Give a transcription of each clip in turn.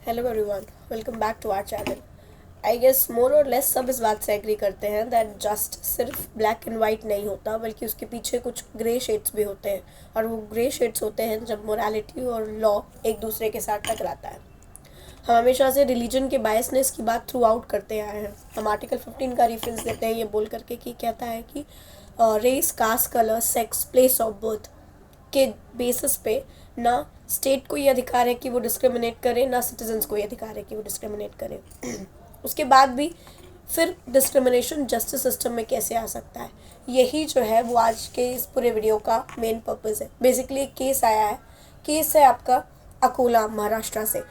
Hello everyone, welcome back to our channel. I guess more or less सब इस बात से एग्री करते हैं दैट जस्ट सिर्फ ब्लैक एंड वाइट नहीं होता, बल्कि उसके पीछे कुछ ग्रे शेड्स भी होते हैं। और वो ग्रे शेड्स होते हैं जब मोरालिटी और लॉ एक दूसरे के साथ टकराता है। हम हमेशा से रिलीजन के बायसनेस की बात थ्रू आउट करते आए हैं। हम आर्टिकल 15 का रेफरेंस देते हैं ये बोल करके कि कहता है कि race, caste, colour, sex, place of birth के बेसिस पे ना स्टेट को ये अधिकार है कि वो डिस्क्रिमिनेट करे, ना सिटीजन्स को ये अधिकार है कि वो डिस्क्रिमिनेट करे। उसके बाद भी फिर डिस्क्रिमिनेशन जस्टिस सिस्टम में कैसे आ सकता है, यही जो है वो आज के इस पूरे वीडियो का मेन पर्पज़ है। बेसिकली एक केस आया है, केस है आपका अकोला महाराष्ट्र से।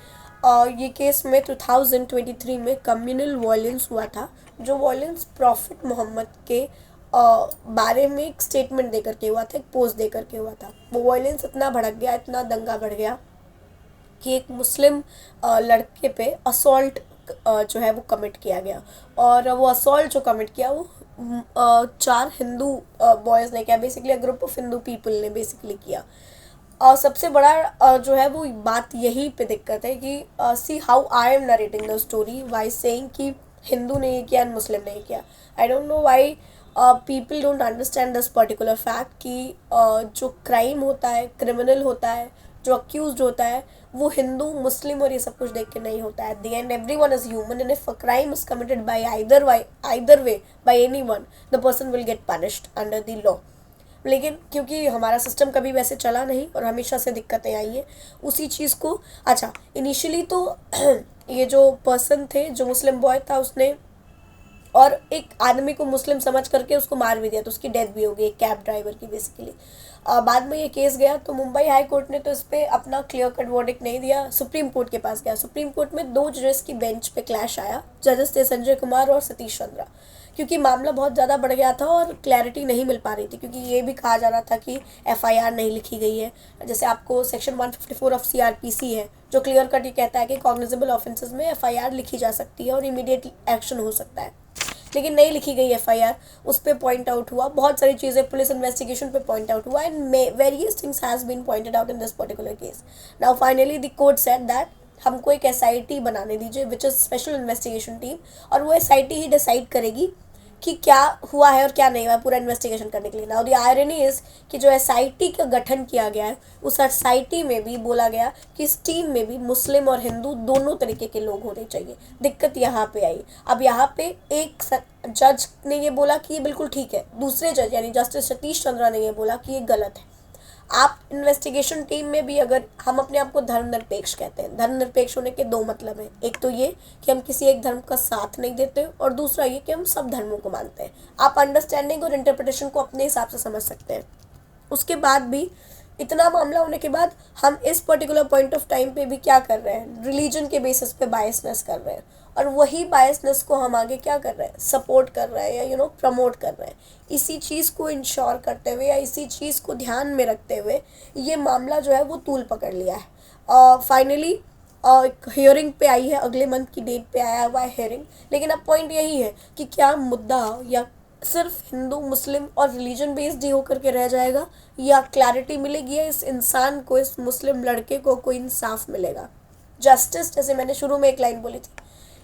और ये केस में 2023 में कम्युनल वायलेंस हुआ था, जो वायलेंस प्रॉफिट मोहम्मद के बारे में एक स्टेटमेंट दे करके हुआ था, एक पोस्ट दे करके हुआ था। वो वायलेंस इतना भड़क गया, इतना दंगा बढ़ गया कि एक मुस्लिम लड़के पे असॉल्ट जो है वो कमिट किया गया। और वो असॉल्ट जो कमिट किया वो 4 हिंदू बॉयज़ ने किया, basically a group of Hindu people ने बेसिकली किया। और सबसे बड़ा जो है वो बात यही पे दिक्कत है कि see how I am narrating the story why saying कि हिंदू ने ये किया एंड मुस्लिम ने ये किया। I don't know why people don't understand this particular fact कि जो क्राइम होता है, क्रिमिनल होता है, जो अक्यूज होता है, वो हिंदू, मुस्लिम और ये सब कुछ देख के नहीं होता है। At the end everyone is human and if a crime is committed by either way by anyone, the person will get punished under the law. लेकिन क्योंकि हमारा सिस्टम कभी वैसे चला नहीं और हमेशा से दिक्कतें आई हैं उसी चीज़ को। अच्छा, इनिशियली तो ये जो पर्सन थे, जो मुस्लिम बॉय था, उसने और एक आदमी को मुस्लिम समझ करके उसको मार भी दिया, तो उसकी डेथ भी हो गई, एक कैब ड्राइवर की बेसिकली। बाद में ये केस गया तो मुंबई हाई कोर्ट ने तो इस पर अपना क्लियर कट वर्डिक्ट नहीं दिया, सुप्रीम कोर्ट के पास गया। सुप्रीम कोर्ट में 2 जजेस की बेंच पे क्लैश आया, जजेस थे संजय कुमार और सतीश चंद्रा, क्योंकि मामला बहुत ज़्यादा बढ़ गया था और क्लैरिटी नहीं मिल पा रही थी। क्योंकि ये भी कहा जा रहा था कि एफआईआर नहीं लिखी गई है। जैसे आपको सेक्शन 154 ऑफ सीआरपीसी है जो क्लियर कट ये कहता है कि कॉग्निजेबल ऑफेंसेस में एफआईआर लिखी जा सकती है और इमीडिएट एक्शन हो सकता है, लेकिन नहीं लिखी गई एफआईआर। उस पर पॉइंट आउट हुआ, बहुत सारी चीज़ें पुलिस इन्वेस्टिगेशन पे पॉइंट आउट हुआ and various things has been pointed out in this particular case. Now finally the court said that हमको एक एसआईटी बनाने दीजिए, which is special investigation team, और वो एसआईटी ही डिसाइड करेगी कि क्या हुआ है और क्या नहीं हुआ है, पूरा इन्वेस्टिगेशन करने के लिए। नाउ द आयरनी इज़ कि जो एसआईटी का गठन किया गया है, उस एसआईटी में भी बोला गया कि इस टीम में भी मुस्लिम और हिंदू दोनों तरीके के लोग होने चाहिए। दिक्कत यहाँ पे आई। अब यहाँ पे एक जज ने ये बोला कि ये बिल्कुल ठीक है, दूसरे जज यानी जस्टिस सतीश चंद्रा ने ये बोला कि ये गलत है। आप इन्वेस्टिगेशन टीम में भी, अगर हम अपने आप को धर्मनिरपेक्ष कहते हैं, धर्मनिरपेक्ष होने के 2 मतलब हैं। एक तो ये कि हम किसी एक धर्म का साथ नहीं देते, और दूसरा ये कि हम सब धर्मों को मानते हैं। आप अंडरस्टैंडिंग और इंटरप्रिटेशन को अपने हिसाब से समझ सकते हैं। उसके बाद भी, इतना मामला होने के बाद, हम इस पर्टिकुलर पॉइंट ऑफ टाइम पे भी क्या कर रहे हैं, रिलीजन के बेसिस पे बायसनेस कर रहे हैं। और वही बायसनेस को हम आगे क्या कर रहे हैं, सपोर्ट कर रहे हैं या प्रमोट कर रहे हैं। इसी चीज़ को इंश्योर करते हुए या इसी चीज़ को ध्यान में रखते हुए ये मामला जो है वो तूल पकड़ लिया है। फाइनली एक हियरिंग पे आई है, अगले मंथ की डेट पे आया हुआ है हियरिंग। लेकिन अब पॉइंट यही है कि क्या मुद्दा या सिर्फ हिंदू, मुस्लिम और रिलीजन बेस्ड ही होकर के रह जाएगा, या क्लैरिटी मिलेगी, या इस इंसान को, इस मुस्लिम लड़के को कोई इंसाफ मिलेगा। जस्टिस, जैसे मैंने शुरू में एक लाइन बोली थी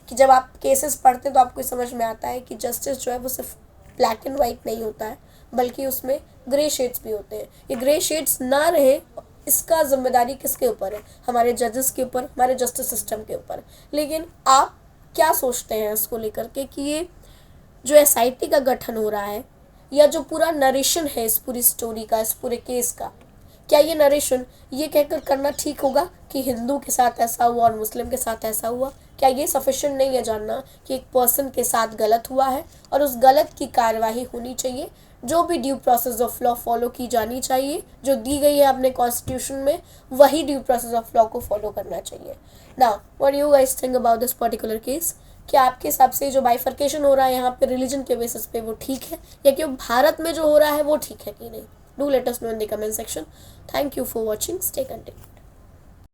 कि जब आप केसेस पढ़ते हैं तो आपको समझ में आता है कि जस्टिस जो है वो सिर्फ ब्लैक एंड वाइट नहीं होता है, बल्कि उसमें ग्रे शेड्स भी होते हैं। ये ग्रे शेड्स ना रहे, इसका जिम्मेदारी किसके ऊपर है, हमारे जजेस के ऊपर, हमारे जस्टिस सिस्टम के ऊपर। लेकिन आप क्या सोचते हैं इसको लेकर के कि ये जो एसआईटी का गठन हो रहा है, या जो पूरा नरेशन है इस पूरी स्टोरी का, इस पूरे केस का, क्या ये नरेशन ये कहकर करना ठीक होगा कि हिंदू के साथ ऐसा हुआ और मुस्लिम के साथ ऐसा हुआ? क्या ये सफिशिएंट नहीं है जानना कि एक पर्सन के साथ गलत हुआ है और उस गलत की कार्यवाही होनी चाहिए, जो भी due process of law follow की जानी चाहिए, जो दी गई है अपने कॉन्स्टिट्यूशन में, वही ड्यू प्रोसेस ऑफ लॉ को फॉलो करना चाहिए। Now what you guys think about this particular case? क्या आपके हिसाब से जो बाइफर्केशन हो रहा है यहाँ पे रिलीजन के बेसिस पे, वो ठीक है, या कि भारत में जो हो रहा है वो ठीक है कि नहीं? Do let us know in the comment section. Thank you for watching, stay continue.